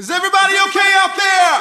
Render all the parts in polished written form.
Is everybody okay out there?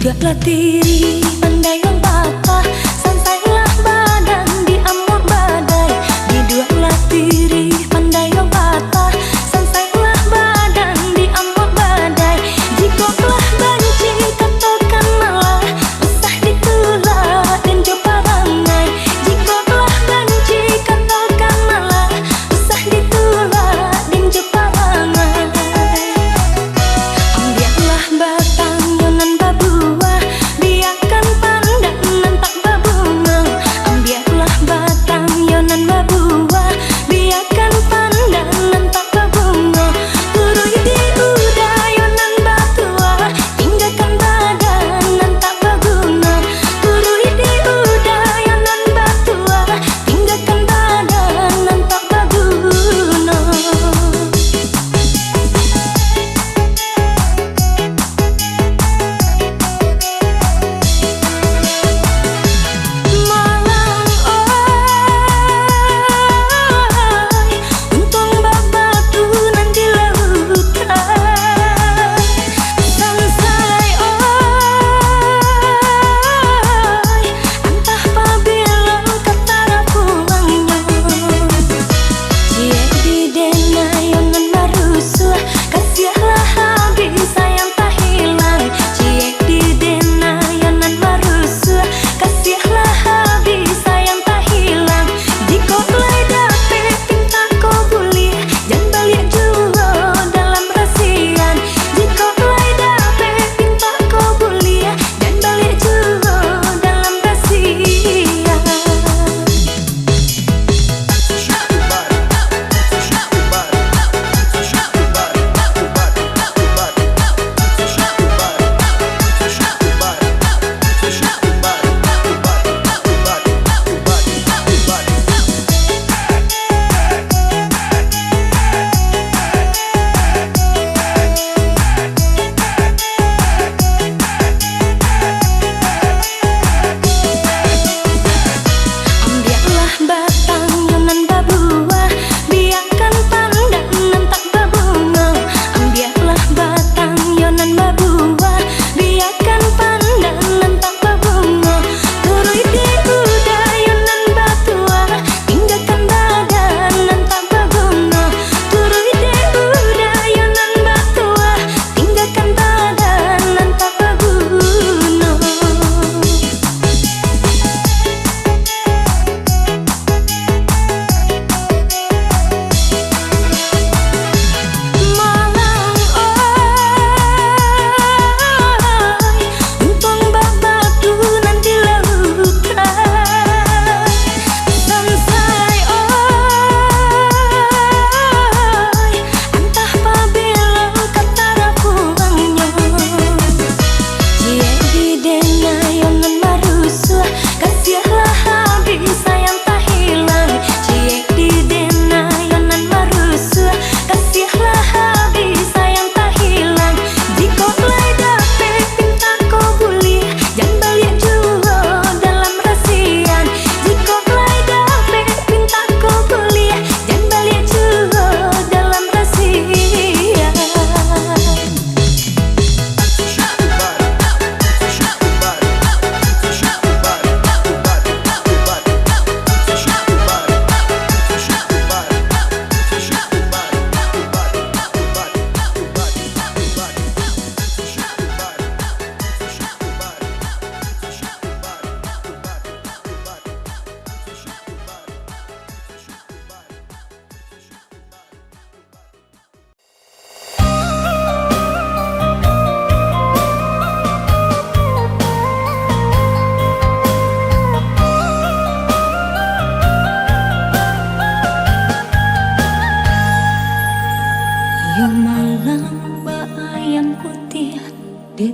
Bidaklah diri pandai membata, santailah badan di amur badai. Bidaklah diri pandai membata, santailah badan di amur badai. Jika telah benci katakan malah, usah ditolak dan coba rangai. Jika telah benci katakan malah, usah ditolak dan coba rangai. Ambillah batang yonan babu, biarkan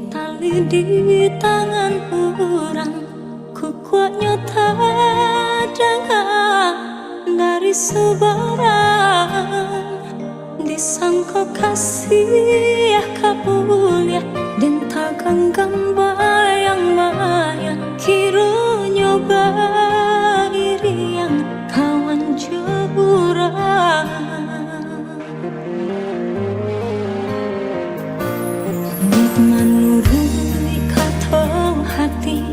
tali di tangan orang, ku kuatnya terdengar dari sebarang. Disangka kasih kabulia dan tak genggam bayang-bayang, kiranya bairiang kawan jeburang. Nik manurui kata hati,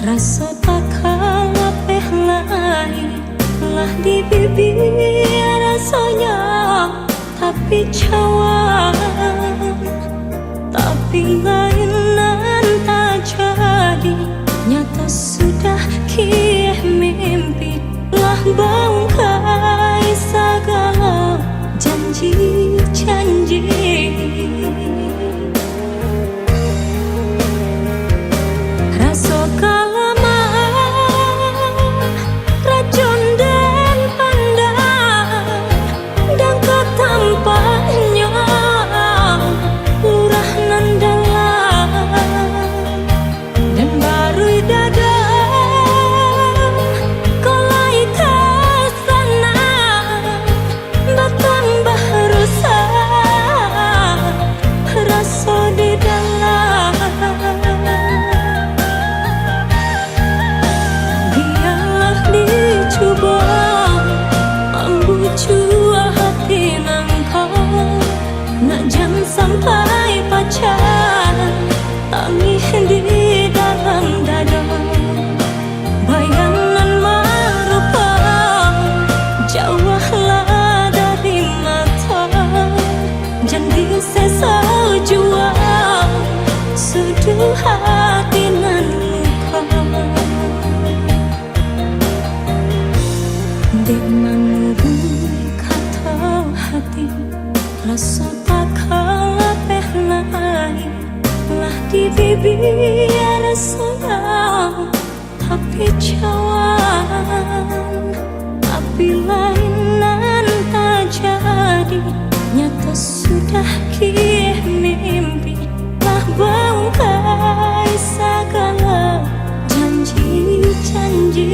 rasa tak kalah lain lah di bibir rasanya, tapi cawan, tapi lainan tak jadi. Nyata sudah kih mimpi, lah bangkai segala janji-janji. Rasa kalaman, racun dan pandang, dan ketampaknya lurah nan dalam, dan baru dadang kolai ke sana, bertambah rusak rasa di dalam. Biarlah dicoba membujuk hati nangkau, nak jangan sampai pacaran tangih di dalam dada. Bayangan merupa jauhlah dari mata, jangan sesa jua seduh hati nan luka. Dek manurui kata hati, rasa tak kalah lain lah di bibir sayang, tapi cawan, tapi lainan tak jadi. Nyata sudah kih mimpi, lah bangkai segala janji-janji.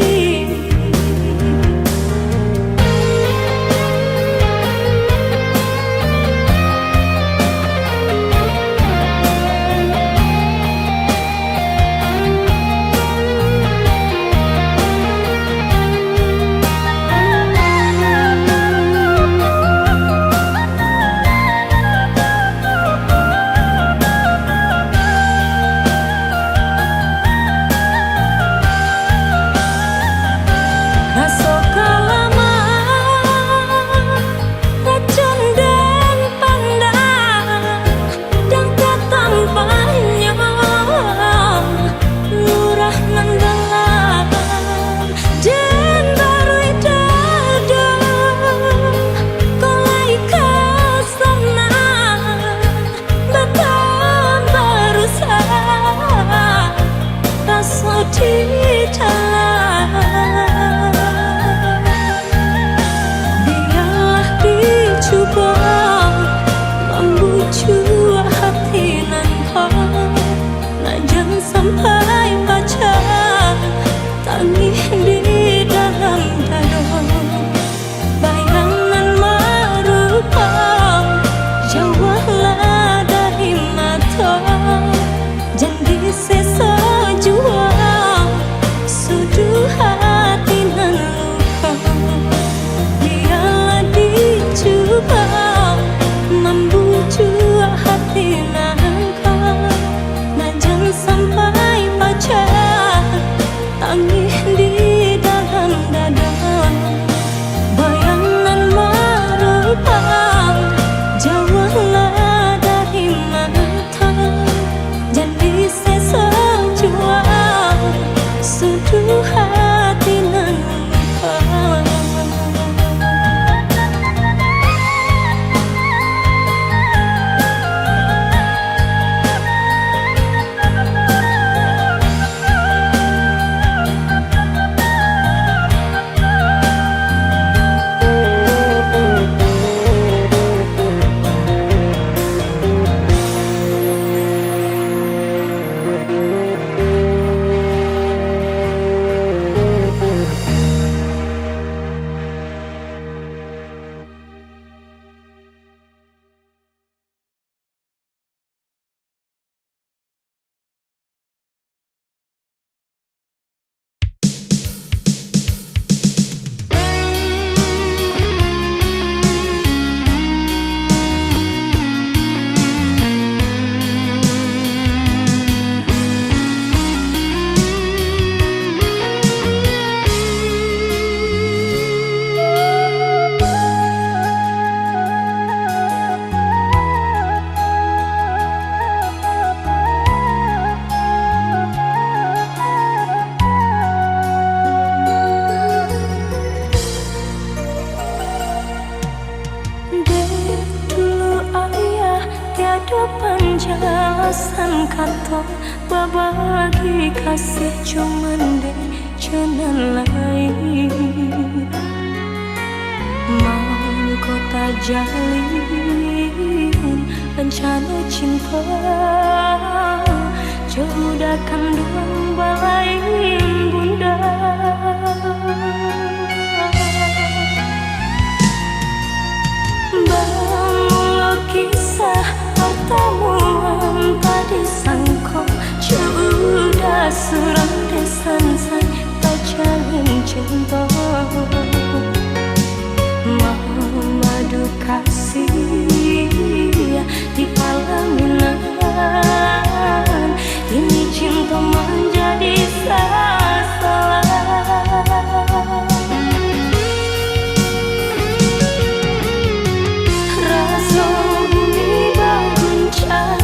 Rasa kalaman, racun dan pandang, dan ketampaknya lurah nan dalam, dan baru dadang kolai ke sana, bertambah rusak rasa di dalam. Biarlah dicoba membujuk hati nangkau, nak jangan sampai pacaran tangih di dalam dada. Bayangan merupa jauhlah dari mata, jangan sesa jua seduh hati nan luka. Biarlah dicoba membujuk hati nangkau, nak jangan sampai to berbagi kasih cuman deh jalan lain. Mau kota jalin rencana cinta, jauh dakan duang balai bunda. Bangun kisah pertemuan tadi sangko, sudah suram desan say tak jalin cinta. Madu kasih di pelaminan, ini cinta menjadi salah. Rasa bumi berguncang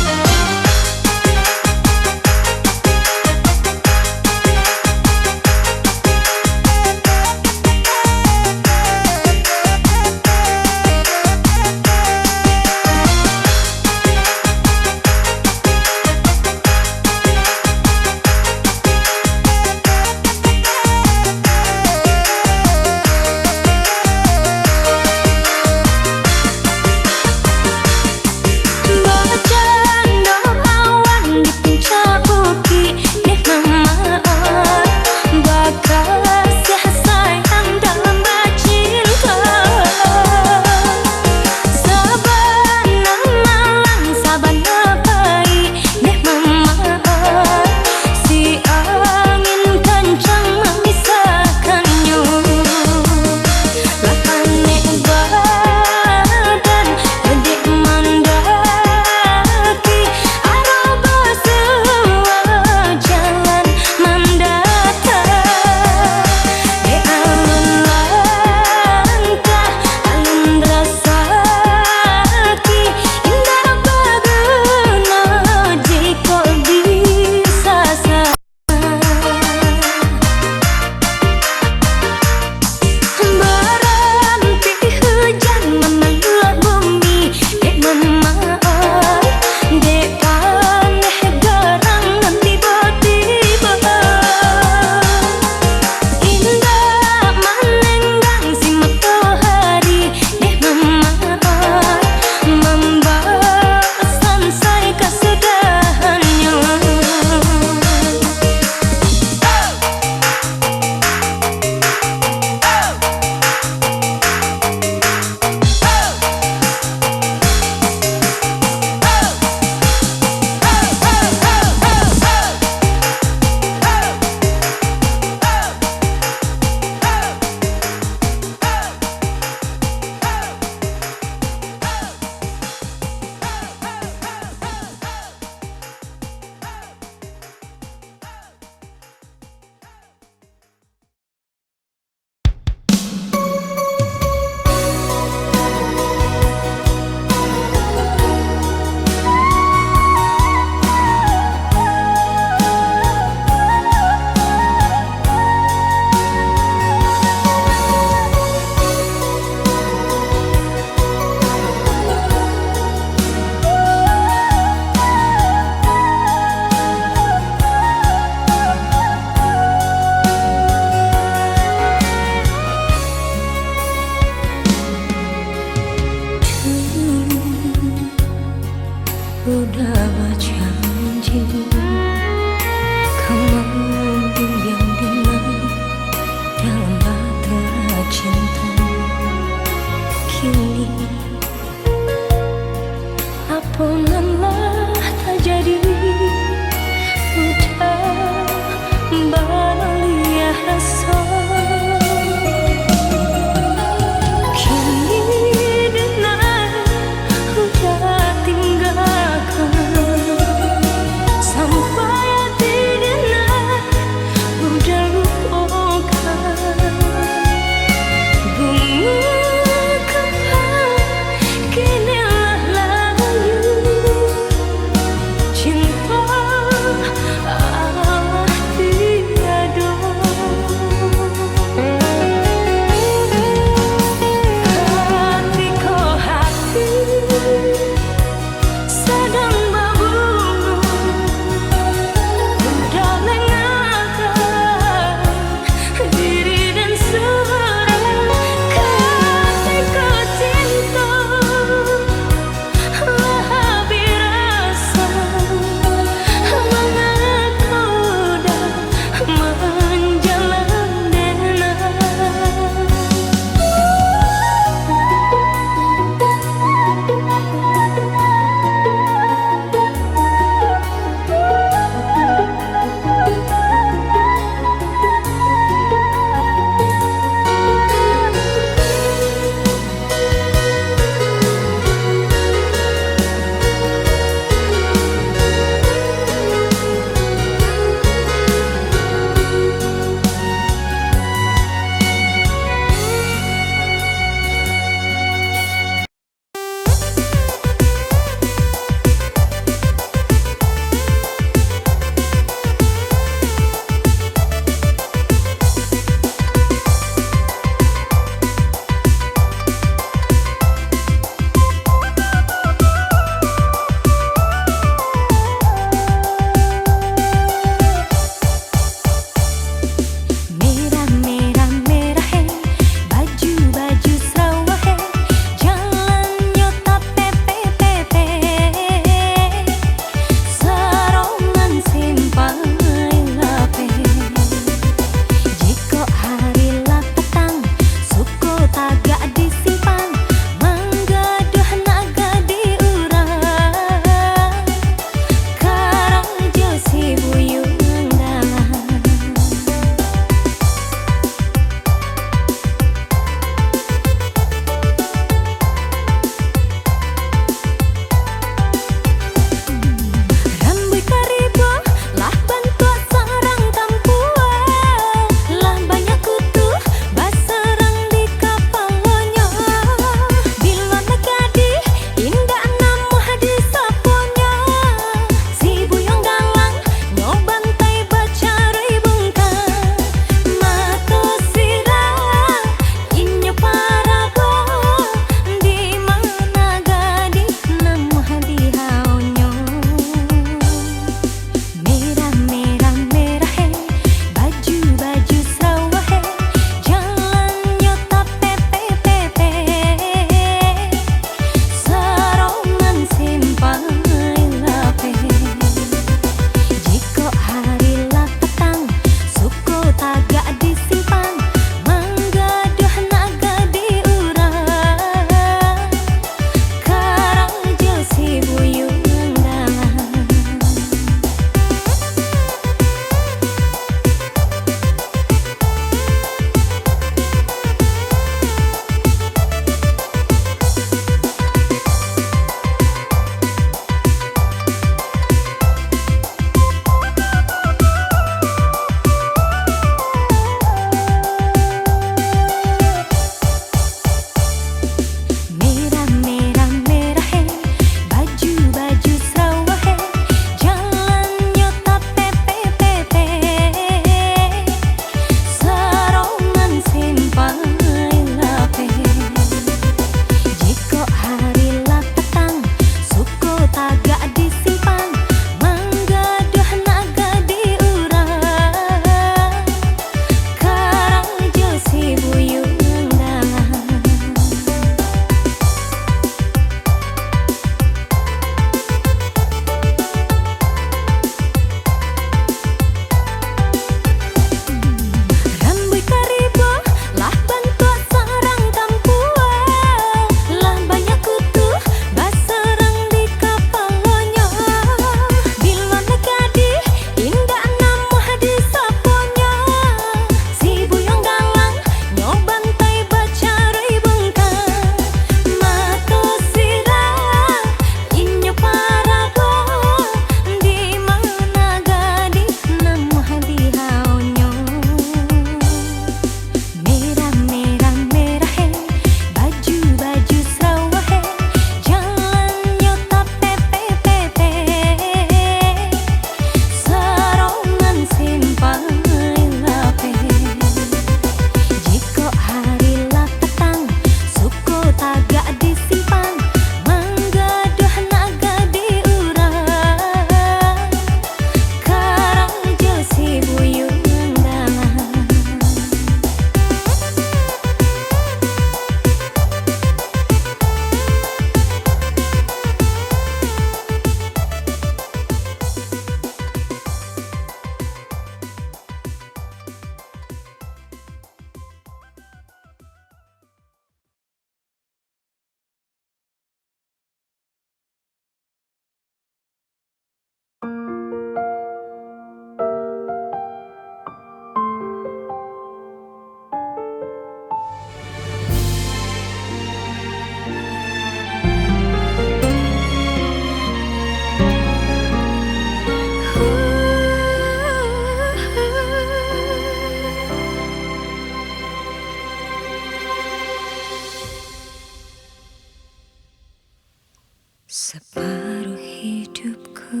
Separuh hidupku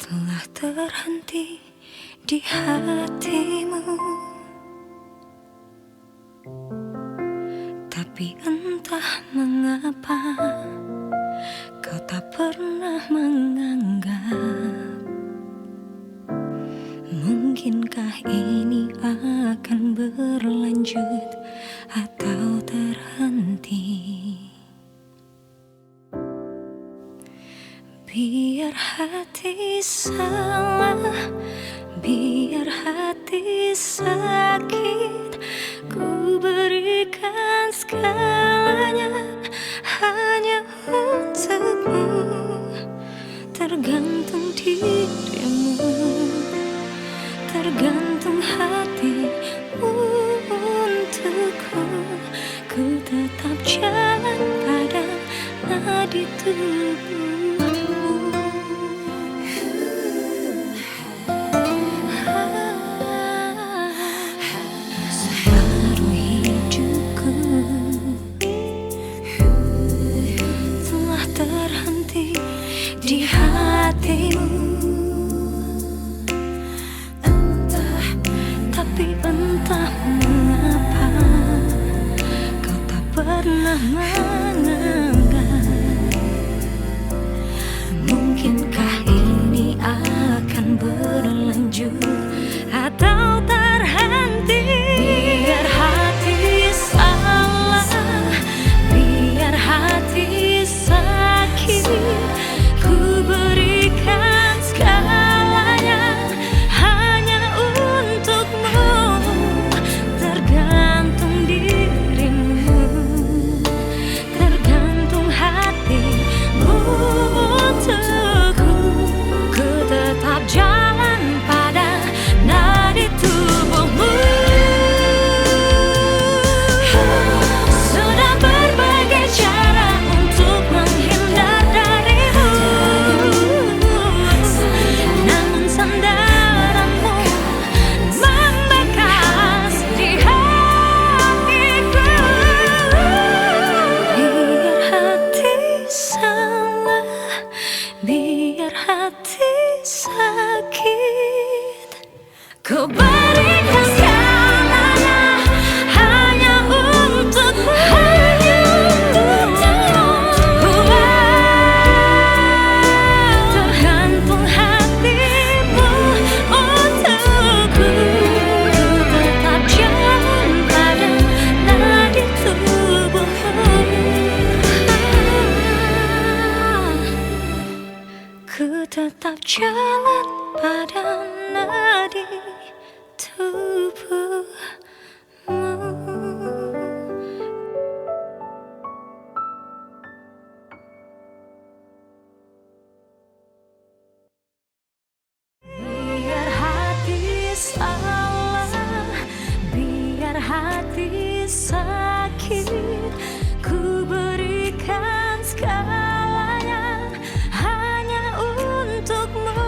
telah terhenti di hatimu, tapi entah mengapa kau tak pernah menganggap. Mungkinkah ini akan berlanjut atau terhenti? Biar hati salah, biar hati sakit, ku berikan segalanya hanya untukmu. Tergantung dirimu, tergantung hatimu untukku. Ku tetap jalan pada nadi tubuhmu. Separuh hidupku telah terhenti di hatimu, tapi entah mengapa kau tak pernah menganggap. Mungkinkah ini akan berlanjut atau terhenti? Biar hati salah, biar hati sakit, ku berikan segalanya hanya untukmu. Tergantung dirimu, tergantung hatimu untukku. Ku tetap jalan pada nadi tubuhmu. Sudah berbagai cara untuk menghindar darimu, namun sandaranmu membekas di hatiku. Biar hati salah, biar hati sakit, ku berikan segalanya hanya untukmu. Tergantung hatimu untukku. Ku tetap jalan pada nadi tubuhmu. Ku tetap jalan pada nadi tubuhmu. Biar hati salah, biar hati sakit, ku berikan segalanya hanya untukmu.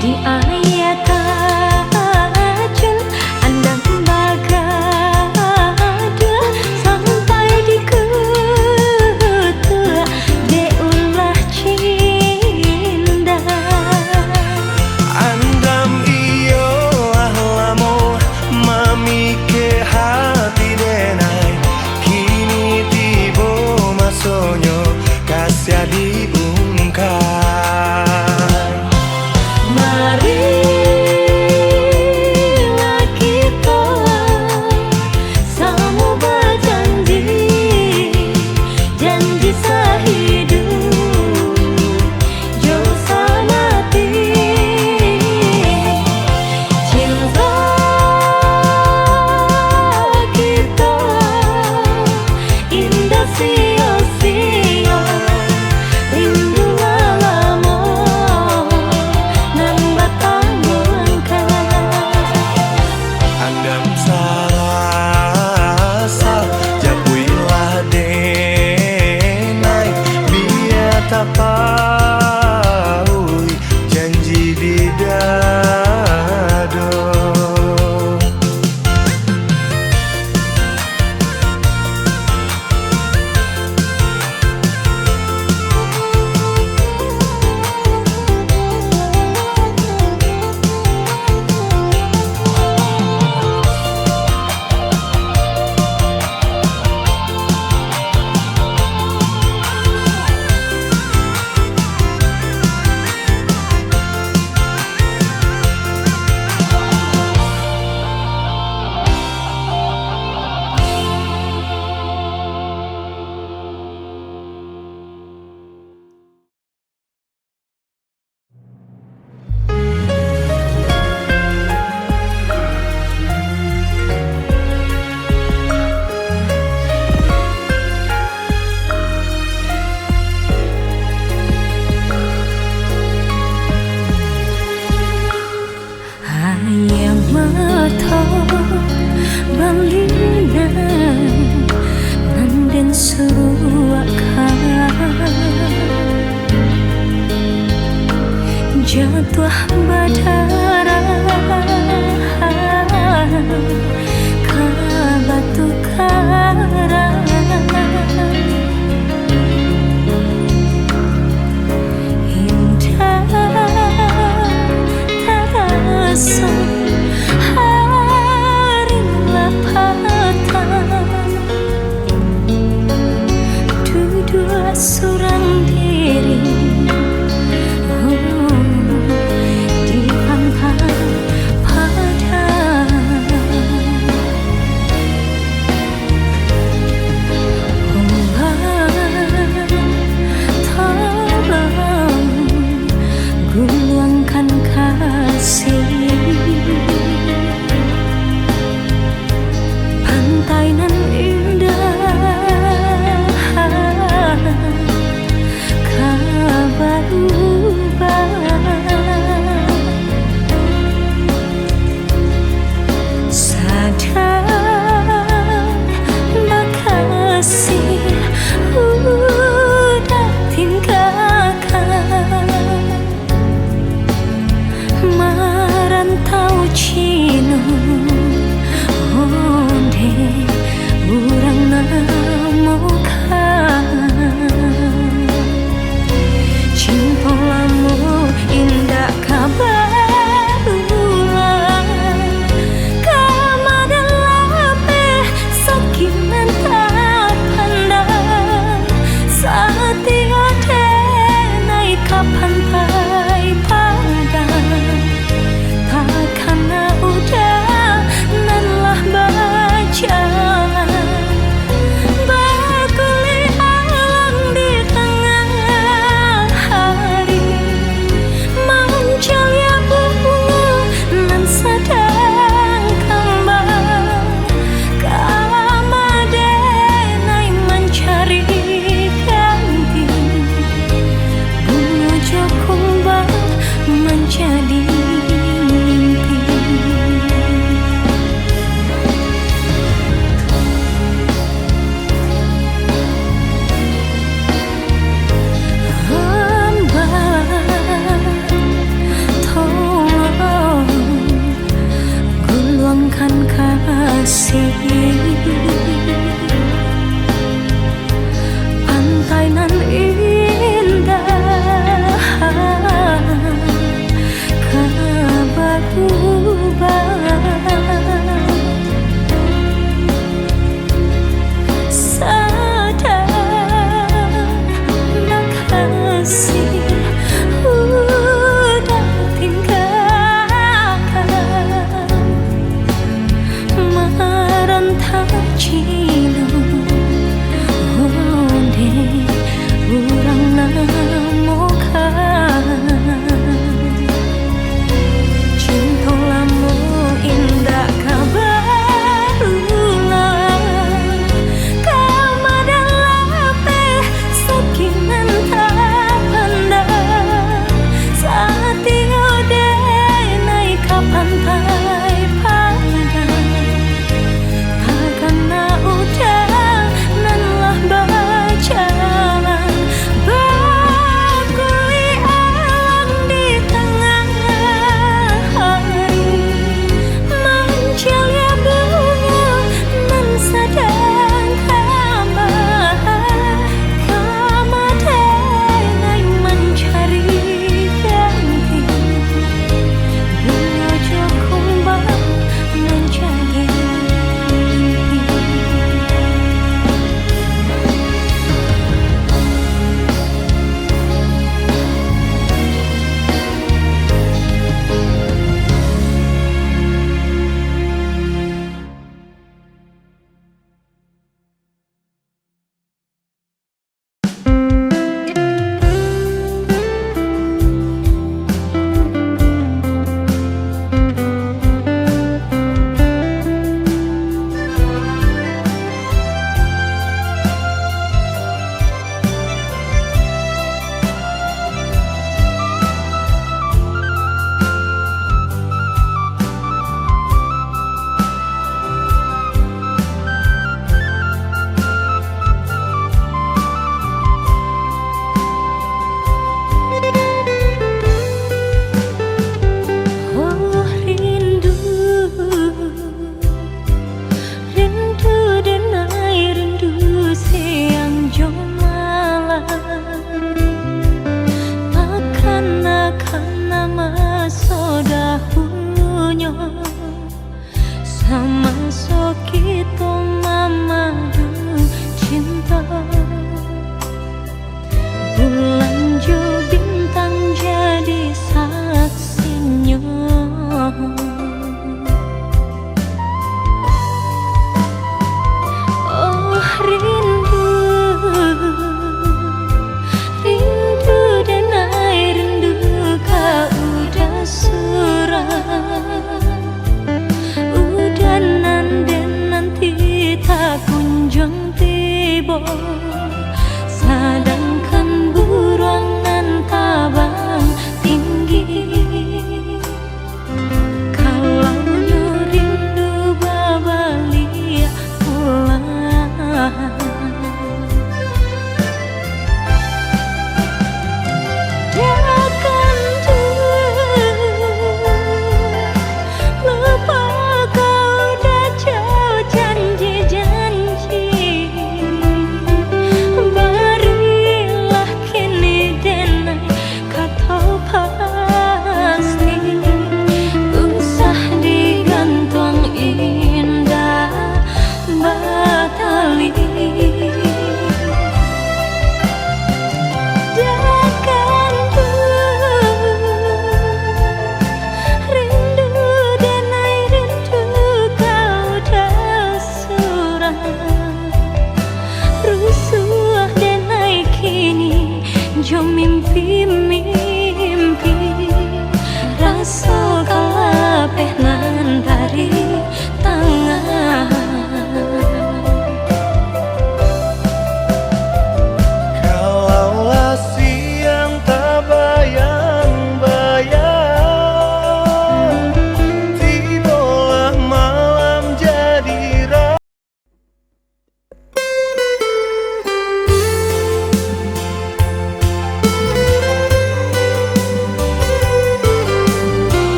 di ayat tajun andang bagada sampai di kutua de ulah cinda Andam iyo ahlamo mami ke hati denai kini tibo masonyo kasih diungkap. Marilah kita sama berjanji, janji sehidup jauh mati. Cinta kita indah sia-sia, rindu lama nan batang melengkap. Andam sarasa japuilah denai biar tapaui janji di dado. Ayam mata balina nanden suakan jatuh badara ke batu karang indah terasa hari lapatan dua surang diri di pantai padang. Tolong guluangkan kasih pantai nan indah kabar sadar makasih udah tinggalkan marantau cino onde urang namokan cinta lamu indah kabar ulang kamadalape sakiman tak pandang saat tiada naik ke pantai padang takkan udah nanlah berjalan berkuliah kasih. Pantai nan indah kabar sadar nak kasih udah tinggalkan merentau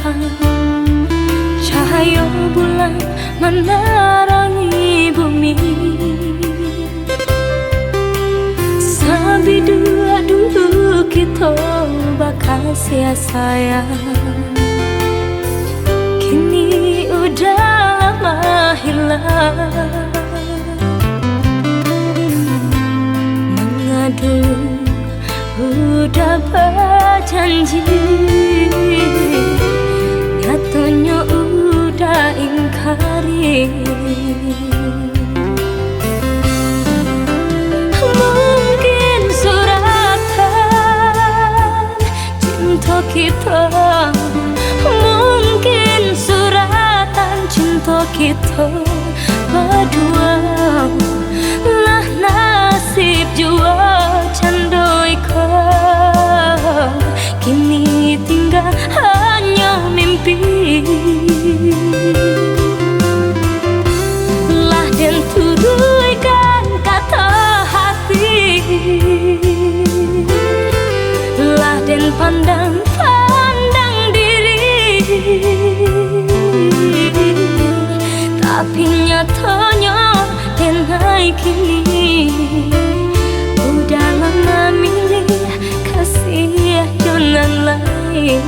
bintang, cahaya bulan menerangi bumi. Sambil dua kita bakal sia-sayang, kini udah lama hilang. Mengadu udah berjanji, nyatanya udah ingkari. Mungkin suratan cinta kita, mungkin suratan cinta kita berdua. Lah nasib jua candoi kau, kini tinggal hanya mimpi. Lah dan turunkan kata hati, lah dan pandang diri. Tapi nyatanya dan hai kini udah lama milih kasih jonan lain.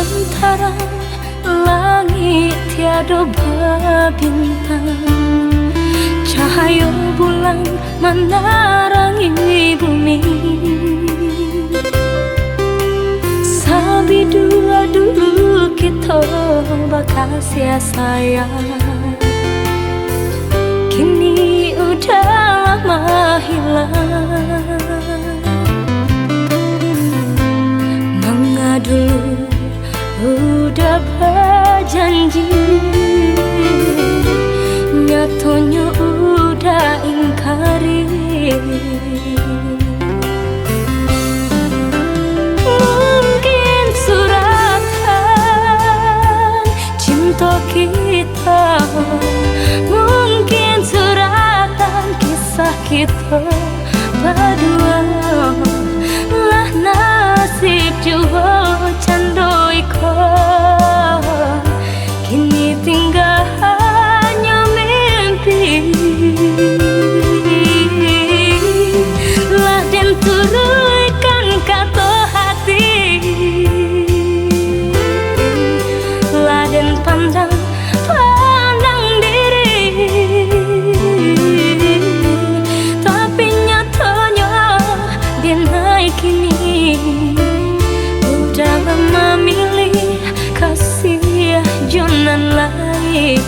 Antara langit tiada berbintang, cahaya bulan menerangi bumi. Sambil dua kita bakal sia-sayang, kini udah lama hilang. Mengadu udah berjanji, nyatanya udah ingkari. Mungkin suratan cinta kita, mungkin suratan kisah kita berdua. Lah nasib jua candoi kau, kini tinggal hanya mimpi. Lah dan turunkan kata hati, lah dan pandang diri. Tapi nyatanya dia naik kini udah lama milih kasih jonan lain.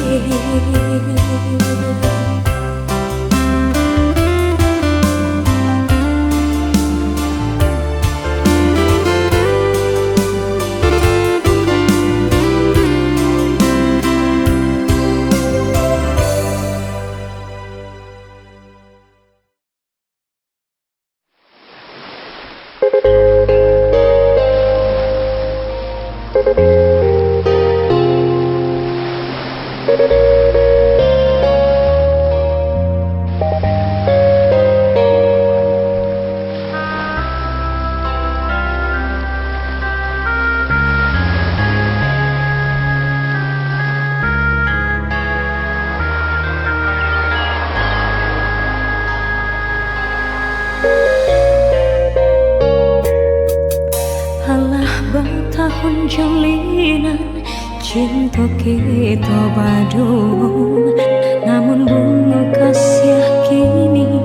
Bertahun jalinan cinta kita badung, namun bunga kasih kini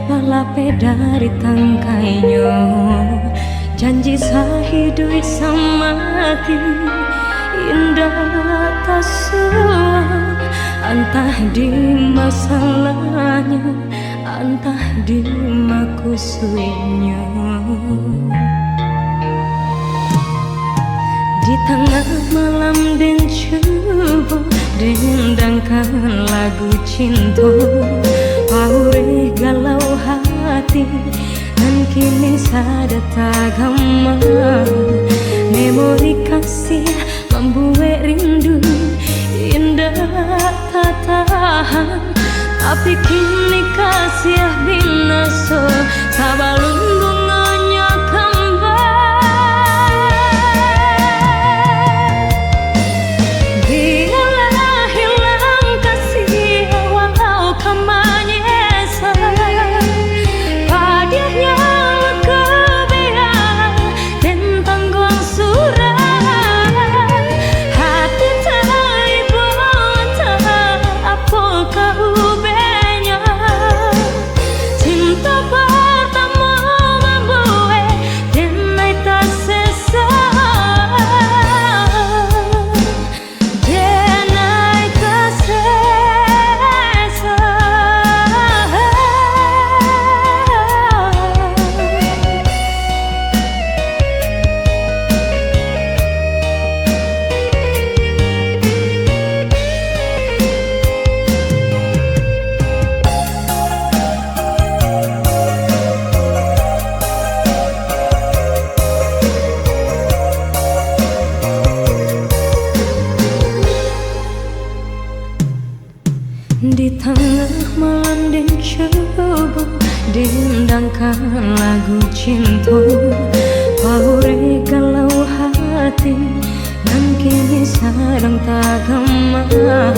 lalape dari tangkainya. Janji Janji sehidup semati indah tak sesuai. Entah di masalahnya, entah di makusnya. Di tengah malam dan coba dendangkan lagu cinta, paure galau hati dan kini sada tagama. Memori kasih membuat rindu indah tak tahan, tapi kini kasih binasa sabalun bunganya kembang. Biarlah hilang kasih walau kau menyesal, padanya kebiar dan tanggung surat. Hati tak tak apa kau ubahnya. Cinta pertama membuat dan tak sesal, dan tak sesal. Di tengah malam dan coba dendangkan lagu cinta, paure galau hati dan kini sarang tak gemar.